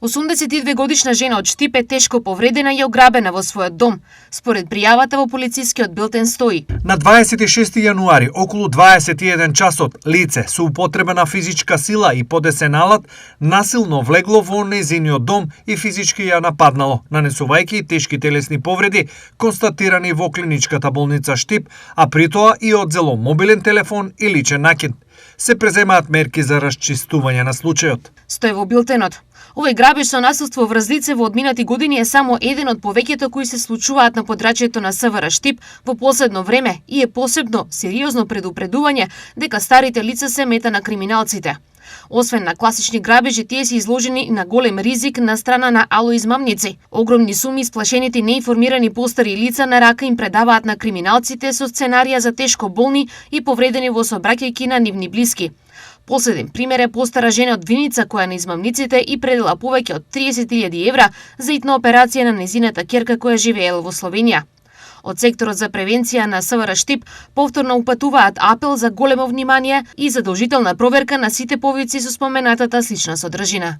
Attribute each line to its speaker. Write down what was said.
Speaker 1: 82-годишна жена од Штип е тешко повредена и ограбена во својот дом. Според пријавата во полицискиот билтен стои:
Speaker 2: на 26 јануари околу 21 часот лице со употреба на физичка сила и подесен алат насилно влегло во нејзиниот дом и физички ја нападнало, нанесувајќи тешки телесни повреди констатирани во клиничката болница Штип, а при тоа и одзело мобилен телефон и личен накид. Се преземаат мерки за расчистување на случајот.
Speaker 1: Стои во билтенот. Овој грабеж со насилство врз лице во одминати години е само еден од повеќето кои се случуваат на подрачјето на СВР Штип во последно време и е посебно сериозно предупредување дека старите лица се мета на криминалците. Освен на класични грабежи, тие се изложени на голем ризик на страна на алоизмамници. Огромни суми исплашените неинформирани постари лица на рака им предаваат на криминалците со сценарија за тешко болни и повредени во сообраќајки на нивни блиски. Последен пример е постара жена од Виница која на измамниците и предела повеќе од 30.000 евра за итна операција на незината ќерка која живеела во Словенија. Од секторот за превенција на СВР Штип повторно упатуваат апел за големо внимание и задолжителна проверка на сите повици со споменатата слична содржина.